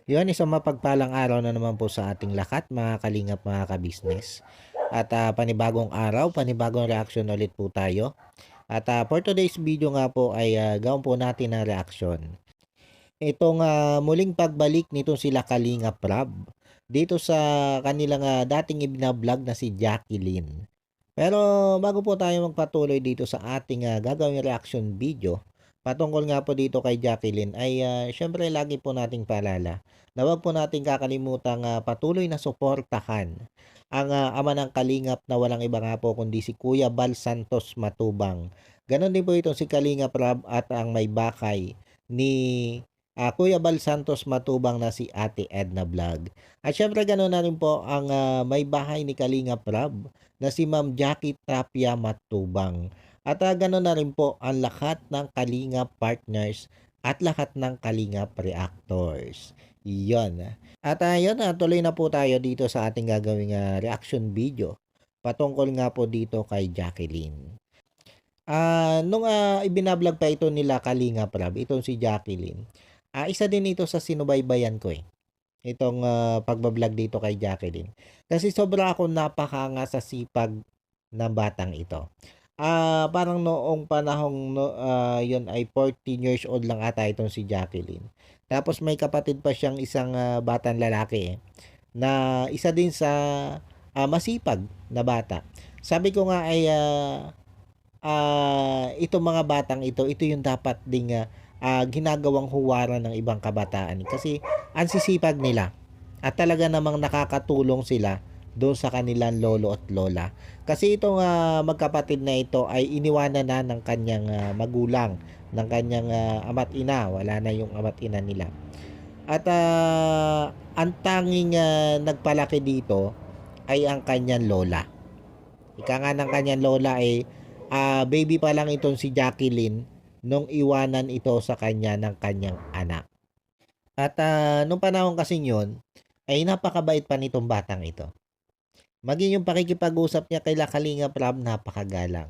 Yun, isang mapagpalang araw na naman po sa ating lahat, mga kalingap, mga kabisnes. At panibagong araw, panibagong reaction ulit po tayo. At for today's video nga po ay gawin po natin ang reaction. Itong muling pagbalik nitong sila Kalingap Rab dito sa kanilang dating ibinablog na si Jacqueline. Pero bago po tayo magpatuloy dito sa ating gagawing reaction video, patungkol nga po dito kay Jacqueline ay syempre lagi po nating paalala na huwag po nating kakalimutang patuloy na suportahan ang ama ng Kalingap na walang iba nga po kundi si Kuya Bal Santos Matubang. Ganon din po itong si Kalingap Rab at ang may bakay ni Kuya Bal Santos Matubang na si Ate Edna Vlog. At syempre ganoon na rin po ang may bahay ni Kalingap Rab na si Ma'am Jackie Tapia Matubang. At ganoon na rin po ang lahat ng Kalingap partners at lahat ng Kalingap reactors. Yon. At yun, tuloy na po tayo dito sa ating gagawing reaction video patungkol nga po dito kay Jacqueline. Nung ibinablog pa ito nila Kalingap Rab, itong si Jacqueline, isa din ito sa sinubaybayan ko eh. Itong pagbablog dito kay Jacqueline. Kasi sobra akong napakanga sa sipag ng batang ito. Parang noong panahong yun ay 14 years old lang ata itong si Jacqueline. Tapos may kapatid pa siyang isang batang lalaki na isa din sa masipag na bata. Sabi ko nga ay itong mga batang ito yung dapat ding ginagawang huwaran ng ibang kabataan kasi ang sisipag nila at talaga namang nakakatulong sila doon sa kanilang lolo at lola. Kasi itong magkapatid na ito ay iniwanan na ng kanyang magulang, ng kanyang ama't ina. Wala na yung ama't ina nila. At ang tanging nagpalaki dito ay ang kanyang lola. Ika nga ng kanyang lola ay baby pa lang itong si Jacqueline nung iwanan ito sa kanya ng kanyang anak. At nung panahon kasing yun, ay napakabait pa nitong batang ito. Maging yung pakikipag-usap niya kay Kalingap Rab, napakagalang.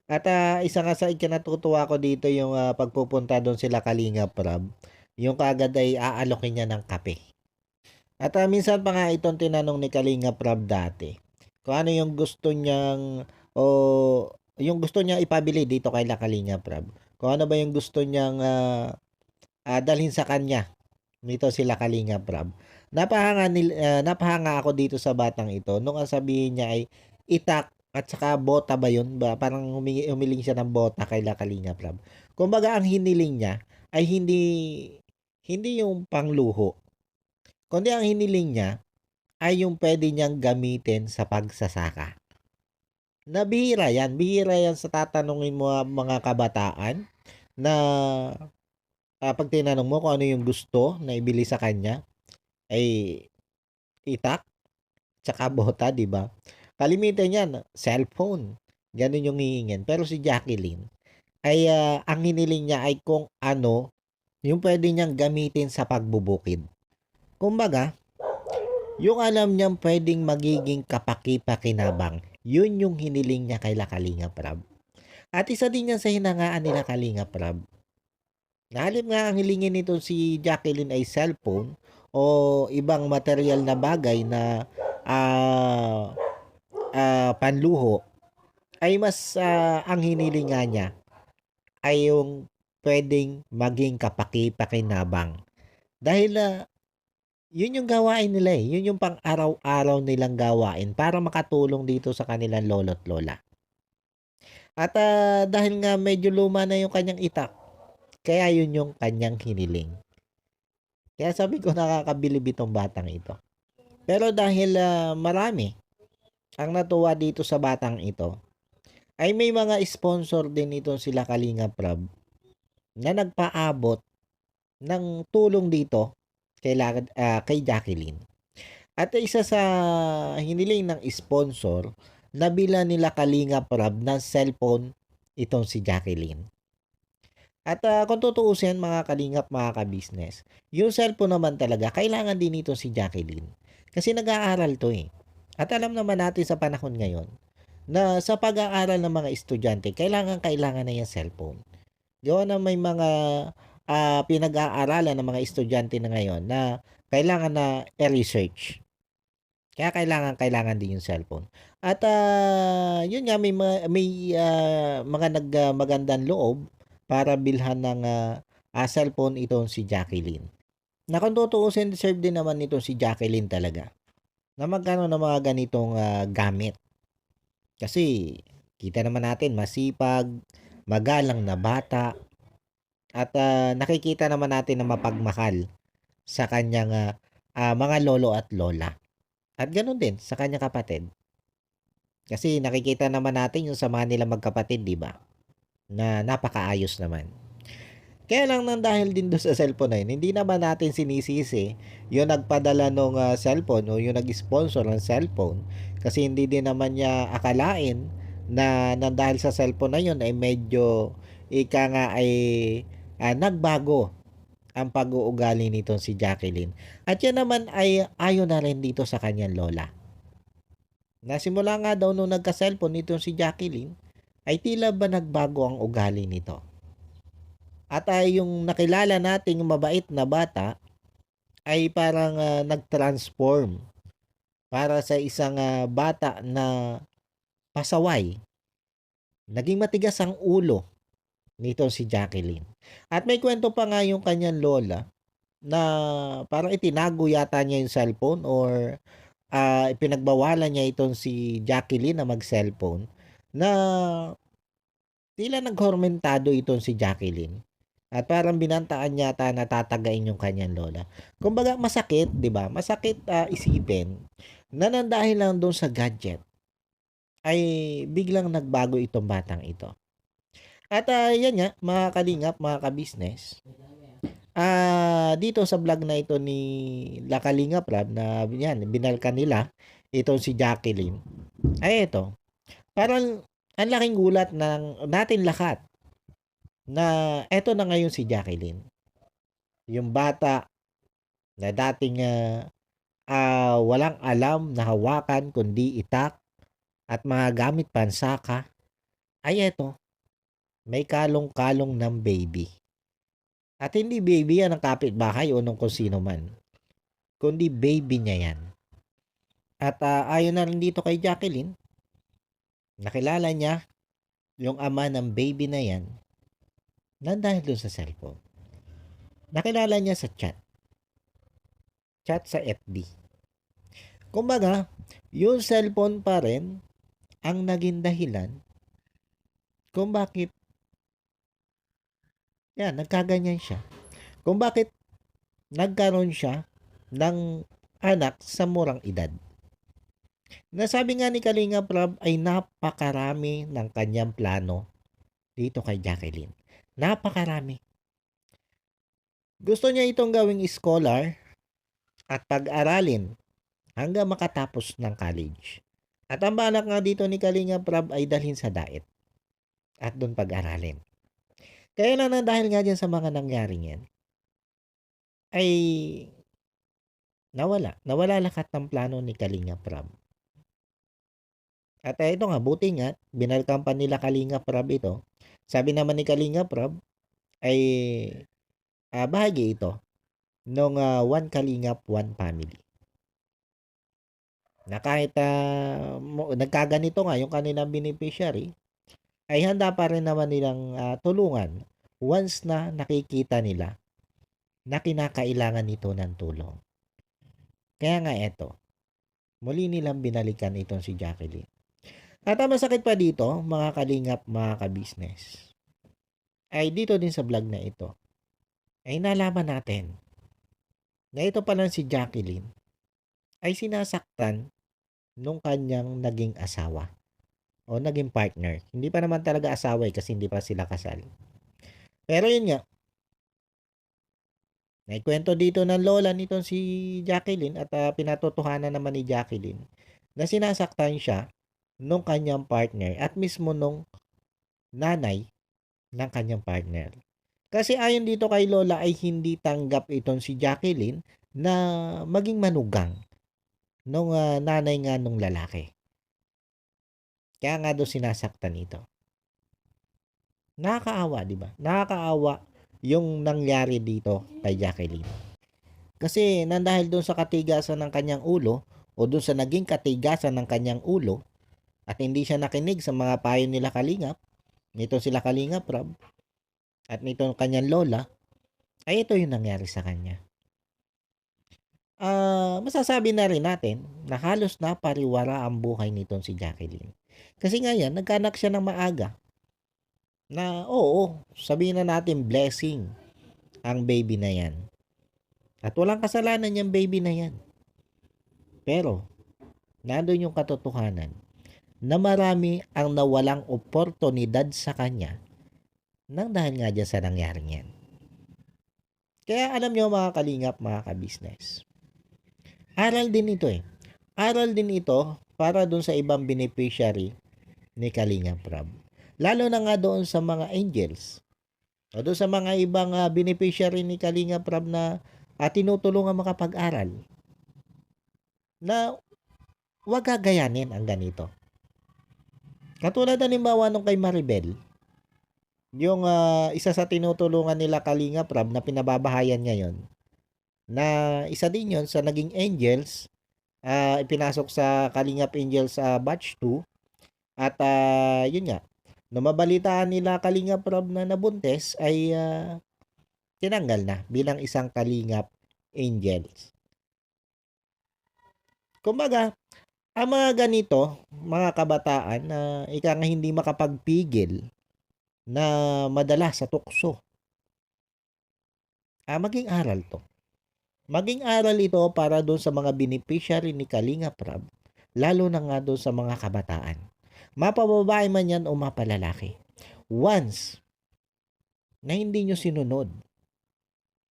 At isa nga sa ikinatutuwa ko dito yung pagpupunta doon sila Kalingap Rab, yung kaagad ay aalokin niya ng kape. At minsan pa nga itong tinanong ni Kalingap Rab dati, kung ano yung gusto niyang o yung gusto niya ipabili dito kay Kalingap Rab. Kung ano ba yung gusto niyang dalhin sa kanya nito sila Kalingap Rab. Napahanga ako dito sa batang ito nung ang sabihin niya ay itak at saka bota ba yun? Parang humiling siya ng bota kay Kalingap Rab. Kumbaga ang hiniling niya ay hindi yung pangluho. Kundi ang hiniling niya ay yung pwede niyang gamitin sa pagsasaka. Na bihira yan sa tatanungin mo mga kabataan na pag tinanong mo kung ano yung gusto na ibili sa kanya ay itak tsaka bota, di ba? Kalimitan yan, cellphone. Ganun yung hihingin. Pero si Jacqueline ay ang hiniling niya ay kung ano yung pwede niyang gamitin sa pagbubukid. Kumbaga, yung alam niyang pwedeng magiging kapaki-pakinabang, yun yung hiniling niya kay Kalingap Rab. At isa din yan sa hinangaan nila Kalingap Rab. Nahalip nga ang hilingin nito si Jacqueline ay cellphone o ibang material na bagay na panluho, ay mas ang hiniling nga niya ay yung pwedeng maging kapaki-pakinabang. Dahil yun yung gawain nila eh. Yun yung pang-araw-araw nilang gawain para makatulong dito sa kanilang lolo't lola. At dahil nga medyo luma na yung kanyang itak, kaya yun yung kanyang hiniling. Kaya sabi ko nakakabilib itong batang ito. Pero dahil marami ang natuwa dito sa batang ito, ay may mga sponsor din ito sila Kalingap Rab na nagpaabot ng tulong dito kay Jacqueline. At isa sa hiniling ng sponsor, nabila nila Kalingap Rab ng cellphone itong si Jacqueline. At kung tutuusin mga kalingap, mga ka-business, yung cellphone naman talaga, kailangan din ito si Jacqueline. Kasi nag-aaral to eh. At alam naman natin sa panahon ngayon, na sa pag-aaral ng mga estudyante, kailangan na yung cellphone. Gawa na may mga pinag-aaralan ng mga estudyante na ngayon na kailangan na i-research. Kaya kailangan din yung cellphone. At, yun nga may mga magandang loob para bilhan ng, cellphone itong si Jacqueline. Na kung tutuusin deserve din naman nitong si Jacqueline talaga na magkaroon ng mga ganitong, gamit. Kasi kita naman natin masipag, magalang na bata at, nakikita naman natin na mapagmahal sa kanyang, mga lolo at lola. At gano'n din sa kanyang kapatid. Kasi nakikita naman natin yung samahan nilang magkapatid, 'di ba? Na napakaayos naman. Kaya lang nang dahil din do'n sa cellphone na 'yun, hindi naman natin sinisisi yung nagpadala nung, cellphone o yung nag-sponsor ng cellphone kasi hindi din naman niya akalain na nang dahil sa cellphone na 'yun ay medyo ika nga ay, nagbago ang pag-uugali nitong si Jacqueline. At 'yan naman ay ayon na rin dito sa kanyang lola. Na simula nga daw nung nagka-cellphone nitong si Jacqueline, ay tila ba nagbago ang ugali nito. At yung nakilala nating mabait na bata ay parang nag-transform para sa isang bata na pasaway. Naging matigas ang ulo nitong si Jacqueline. At may kwento pa nga yung kanyang lola na parang itinago yata niya yung cellphone or pinagbawalan niya itong si Jacqueline na mag-cellphone na tila naghormentado itong si Jacqueline. At parang binantaan yata na tatagain yung kanyang lola. Kumbaga masakit, 'di ba? Masakit isipin na nang dahil lang doon sa gadget ay biglang nagbago itong batang ito. At yan nga, mga kalingap, mga kabisnes. Dito sa vlog na ito ni La Kalingap Rab na yan, binalkan nila itong si Jacqueline. Ay ito, parang ang laking gulat ng natin lahat na eto na ngayon si Jacqueline. Yung bata na dating walang alam na hawakan kundi itak at mga gamit pansaka ay eto, may kalong-kalong ng baby. At hindi baby yan ng kapitbahay o nung kung sino man, kundi baby niya yan. At ayon na rin dito kay Jacqueline, nakilala niya yung ama ng baby na yan na dahil doon sa cellphone. Nakilala niya sa chat sa FB. Kumbaga, yung cellphone pa rin ang naging dahilan kung bakit nagkaganyan siya. Kung bakit nagkaroon siya ng anak sa murang edad. Nasabi nga ni Kalinga Prab ay napakarami ng kanyang plano dito kay Jacqueline. Napakarami. Gusto niya itong gawing scholar at pag-aralin hanggang makatapos ng college. At ang balak nga dito ni Kalinga Prab ay dalhin sa daet at doon pag-aralin. Kaya lang na dahil nga dyan sa mga nangyaring yan, ay nawala lahat ng plano ni Kalinga Prab. At ito nga, buti nga, binalkan pa nila Kalinga Prab ito. Sabi naman ni Kalinga Prab, ay bahagi ito nung One Kalingap, One Family. Na kahit nagkaganito nga yung kanilang beneficiary, ay handa pa rin naman nilang tulungan once na nakikita nila na kinakailangan nito ng tulong. Kaya nga eto, muli nilang binalikan itong si Jacqueline. At ang masakit pa dito, mga kalingap, mga kabisnes, ay dito din sa vlog na ito, ay nalaman natin na ito palang si Jacqueline ay sinasaktan nung kanyang naging asawa o naging partner. Hindi pa naman talaga asawa kasi hindi pa sila kasal. Pero yun nga, naikwento dito ng lola nitong si Jacqueline at pinatotohanan naman ni Jacqueline na sinasaktan siya nung kanyang partner at mismo nung nanay ng kanyang partner. Kasi ayon dito kay lola ay hindi tanggap itong si Jacqueline na maging manugang nung nanay nga nung lalaki. Kaya nga doon sinasaktan ito. Nakakaawa, di ba? Nakakaawa yung nangyari dito kay Jacqueline. Kasi nandahil doon sa katigasan ng kanyang ulo o doon sa naging katigasan ng kanyang ulo at hindi siya nakinig sa mga payo nila Kalingap, nito sila Kalingap Rob, at nito kanyang lola, ay ito yung nangyari sa kanya. Masasabi na rin natin na halos napariwara ang buhay nitong si Jacqueline. Kasi nga yan, nagkanak siya ng maaga. Na oo, sabihin na natin blessing ang baby na yan. At walang kasalanan yung baby na yan. Pero, nandun yung katotohanan na marami ang nawalang oportunidad sa kanya nang dahil nga dyan sa nangyaring yan. Kaya alam nyo mga kalingap, mga kabisnes, aral din ito eh. Aral din ito para dun sa ibang beneficiary ni Kalingap Rob. Lalo na nga doon sa mga angels. O doon sa mga ibang beneficiary ni Kalingap Rob na tinutulungan makapag-aral. Na wag gagayanin ang ganito. Katulad halimbawa nung kay Maribel, yung isa sa tinutulungan nila Kalingap Rob na pinababahayan ngayon, na isa din yon sa naging angels, ipinasok sa Kalingap Angels batch 2 at yun nga, nung mabalitaan nila Kalingap Rob na nabuntes ay tinanggal na bilang isang Kalingap Angels. Kumbaga, ang mga ganito, mga kabataan na ika nga hindi makapagpigil na madala sa tukso, maging aral to. Maging aral ito para doon sa mga beneficiary ni Kalingap Rob, lalo na nga doon sa mga kabataan. Mapababae man yan o mapalalaki. Once na hindi nyo sinunod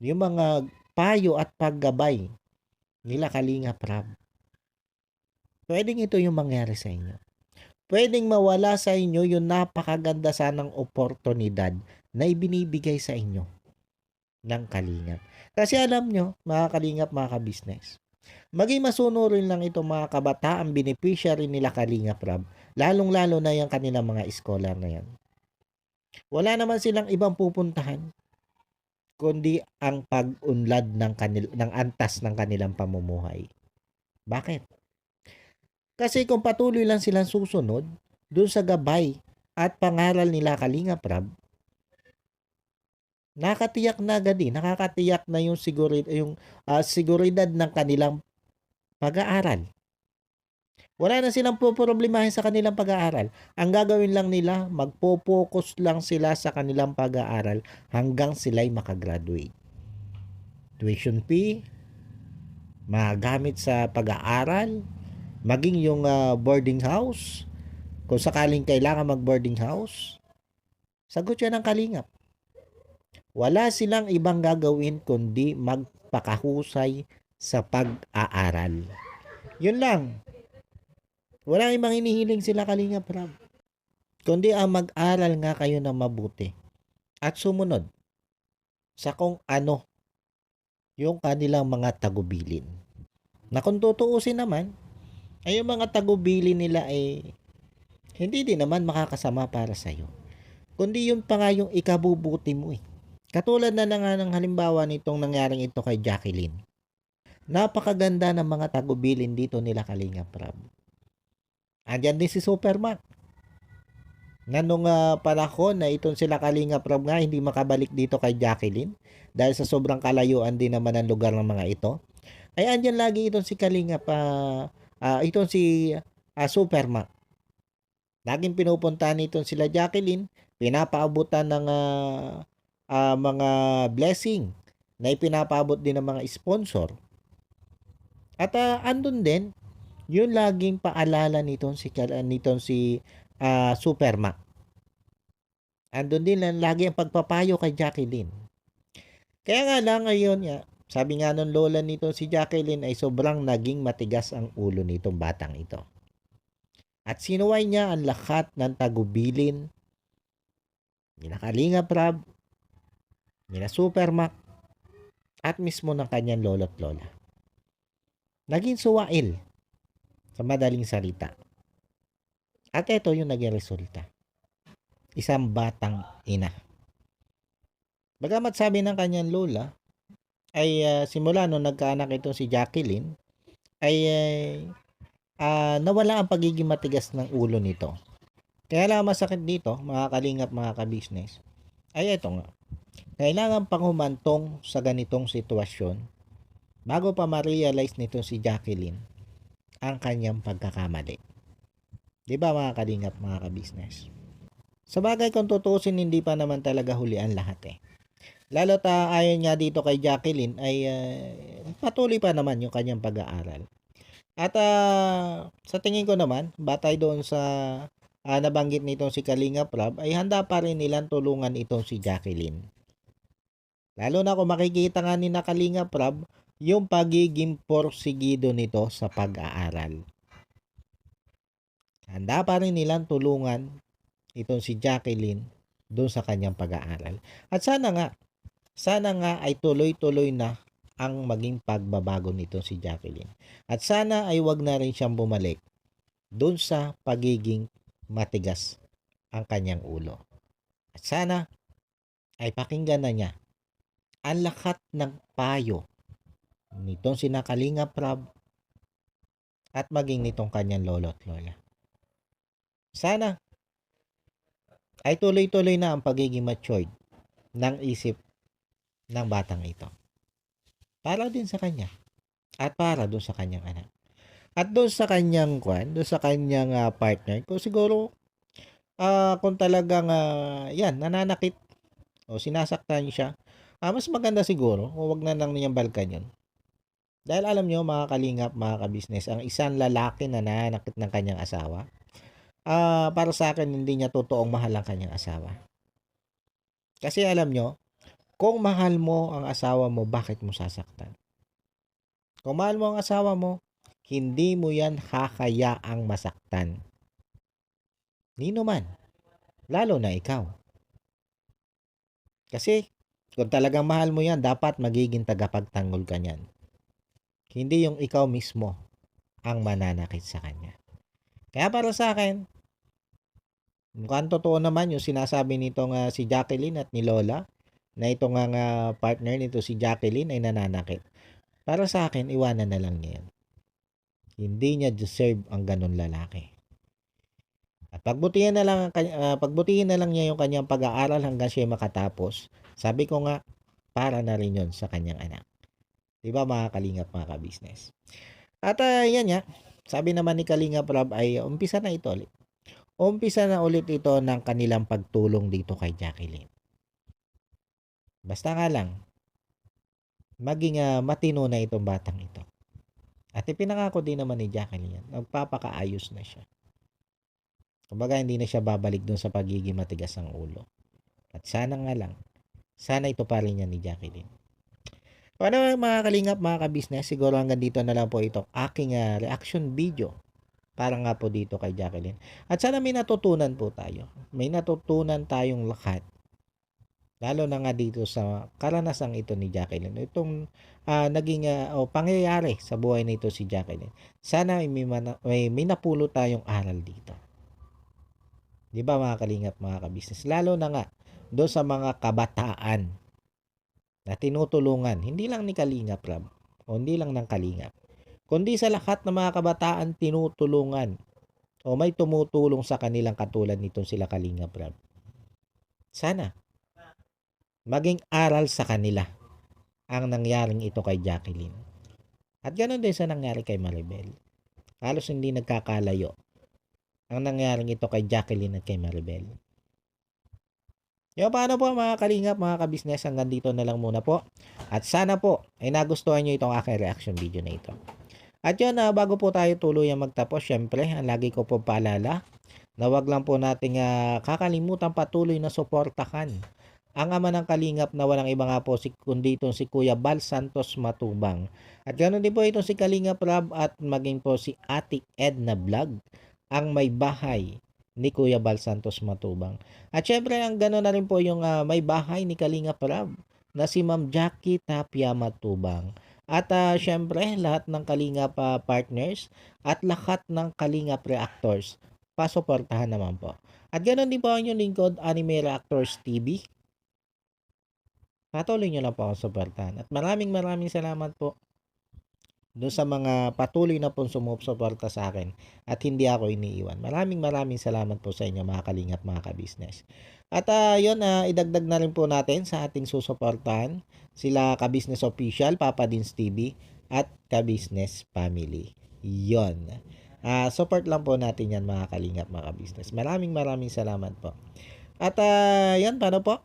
yung mga payo at paggabay nila Kalingap Rob, pwedeng ito yung mangyari sa inyo. Pwedeng mawala sa inyo yung napakaganda sanang oportunidad na ibinibigay sa inyo ng Kalingap. Kasi alam nyo, mga Kalingap, mga kabisnes, maging masunurin lang ito mga kabataan beneficiary nila Kalingap Rob, lalong-lalo na yung kanilang mga scholar na yan. Wala naman silang ibang pupuntahan kundi ang pag-unlad ng antas ng kanilang pamumuhay. Bakit? Kasi kung patuloy lang silang susunod dun sa gabay at pangaral nila Kalingap Rob, nakakatiyak na yung seguridad ng kanilang pag-aaral. Wala na silang poproblemahin sa kanilang pag-aaral. Ang gagawin lang nila, magpo-focus lang sila sa kanilang pag-aaral hanggang sila'y makagraduate. Tuition fee, magamit sa pag-aaral, maging yung boarding house, kung sakaling kailangan mag-boarding house, sagot yan ng Kalingap. Wala silang ibang gagawin kundi magpakahusay sa pag-aaral. Yun lang. Wala ibang hinihiling sila Kalingap Rob, kundi ang mag-aral nga kayo ng mabuti at sumunod sa kung ano yung kanilang mga tagubilin. Na kung tutuusin naman, ay yung mga tagubilin nila ay hindi din naman makakasama para sa'yo. Kundi yun pa nga yung ikabubuti mo eh. Katulad na nga ng halimbawa nitong nangyaring ito kay Jacqueline. Napakaganda ng mga tagubilin dito nila Kalingap Rob. Andyan din si Superman. Na nung panahon na itong sila Kalingap Rob nga hindi makabalik dito kay Jacqueline dahil sa sobrang kalayuan din naman ang lugar ng mga ito, ay andyan lagi itong si Kalingap, itong si Superman. Laging pinupuntahan itong sila Jacqueline, pinapaabutan ng mga blessing na ipinapaabot din ng mga sponsor. At andun din yun laging paalala nitong si Superman. Andun din lang lagi ang pagpapayo kay Jacqueline. Kaya nga lang ngayon nga, sabi nga nung lola nito si Jacqueline ay sobrang naging matigas ang ulo nitong batang ito. At sinuway niya ang lahat ng tagubilin nila Kalingap Rob, nila Superman, at mismo ng kanyang lolo't lola. Naging suwail sa madaling salita. At ito yung naging resulta. Isang batang ina. Bagamat sabi ng kanyang lola ay simula nung nagkaanak ito si Jacqueline ay nawala ang pagiging matigas ng ulo nito. Kaya lang masakit dito, mga kalingap, mga kabisnes, ay eto nga. Kailangan pang humantong sa ganitong sitwasyon bago pa ma-realize nito si Jacqueline ang kanyang pagkakamali. Di ba mga kalingap, mga kabisnes? Sa bagay kung tutusin, hindi pa naman talaga huli ang lahat eh. Lalo't ayon nga dito kay Jacqueline ay patuloy pa naman yung kanyang pag-aaral. At sa tingin ko naman, batay doon sa nabanggit nitong si Kalinga Prab, ay handa pa rin nilang tulungan itong si Jacqueline. Lalo na kung makikita nga ni na Kalinga Prab yung pagiging porsigido nito sa pag-aaral. Handa pa rin nilang tulungan itong si Jacqueline doon sa kanyang pag-aaral. At sana nga ay tuloy-tuloy na ang maging pagbabago nito si Jacqueline. At sana ay wag na rin siyang bumalik doon sa pagiging matigas ang kanyang ulo. At sana ay pakinggan na niya ang lahat ng payo nitong sina Kalinga Prab at maging nitong kanyang lolo at lola. Sana ay tuloy-tuloy na ang pagiging matured ng isip ng batang ito. Para din sa kanya at para doon sa kanyang anak. At doon sa kanyang doon sa kanyang partner, kung siguro kung talagang yan, nananakit o sinasaktan siya, mas maganda siguro kung wag na lang niyang balkan yun. Dahil alam nyo mga kalingap, mga kabisnes, ang isang lalaki na nananakit ng kanyang asawa, para sa akin hindi niya totoong mahal ang kanyang asawa. Kasi alam nyo, kung mahal mo ang asawa mo, bakit mo sasaktan? Kung mahal mo ang asawa mo, hindi mo yan hakayaang masaktan. Nino man, lalo na ikaw. Kasi kung talagang mahal mo yan, dapat magiging tagapagtanggol ka niyan. Hindi yung ikaw mismo ang mananakit sa kanya. Kaya para sa akin, mukhang totoo naman yung sinasabi nitong si Jacqueline at ni Lola, na itong partner nito si Jacqueline ay nananakit. Para sa akin, iwanan na lang niya yan. Hindi niya deserve ang ganun lalaki. At pagbutihin na lang niya yung kanyang pag-aaral hanggang siya makatapos. Sabi ko nga, para na rin yun sa kanyang anak. Diba mga kalingap, mga ka-business? At yan nga, sabi naman ni Kalingap Rob ay umpisa na ito ulit. Umpisa na ulit ito ng kanilang pagtulong dito kay Jacqueline. Basta nga lang, maging matino na itong batang ito. At ipinangako din naman ni Jacqueline yan, magpapakaayos na siya. Kumbaga hindi na siya babalik dun sa pagiging matigas ang ulo. At sana nga lang, sana ito pa rin yan ni Jacqueline. Paano mga kalingap, mga ka-business, siguro hanggang dito na lang po ito aking reaction video para nga po dito kay Jacqueline. At sana may natutunan po tayo. May natutunan tayong lahat. Lalo na nga dito sa karanasang ito ni Jacqueline. Itong naging pangyayari sa buhay nito si Jacqueline. Sana may napulo tayong aral dito. Di ba mga kalingap, mga ka-business? Lalo na nga doon sa mga kabataan na tinutulungan, hindi lang ni Kalingap Rob, o hindi lang ng Kalingap, kundi sa lahat ng mga kabataan tinutulungan o may tumutulong sa kanilang katulad nitong sila Kalingap Rob. Sana maging aral sa kanila ang nangyaring ito kay Jacqueline. At ganoon din sa nangyari kay Maribel. Halos hindi nagkakalayo ang nangyaring ito kay Jacqueline at kay Maribel. Yo, paano po mga kalingap, mga ka-business, hanggang dito na lang muna po. At sana po ay nagustuhan nyo itong aking reaction video na ito. At yun, bago po tayo tuluyang magtapos, syempre, ang lagi ko po paalala na wag lang po nating kakalimutan patuloy na suportahan ang ama ng kalingap na walang iba nga po kundi itong si Kuya Bal Santos Matubang. At ganoon din po itong si Kalingap Rob at maging po si Ate Edna Vlog, ang may bahay ni Kuya Bal Santos Matubang. At syempre, ang gano'n na rin po yung may bahay ni Kalingap Rob na si Ma'am Jackie Tapia Matubang. At syempre, lahat ng Kalingap partners at lahat ng Kalingap reactors, pasuportahan naman po. At gano'n din po ang inyong lingkod, Anime Reactors TV. patuloy nyo lang po akong suportahan. At maraming salamat po doon sa mga patuloy na pong sumusuporta sa akin at hindi ako iniiwan. Maraming salamat po sa inyo mga kalingap, mga kabisnes. At yun, idagdag na rin po natin sa ating susuportahan sila Kabisnes Official, Papa Dins TV at Kabisnes Family. Yon. Support lang po natin yan mga kalingap, mga kabisnes. Maraming salamat po. At yan, paano po?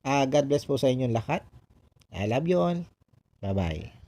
God bless po sa inyong lahat. I love you all. Bye-bye.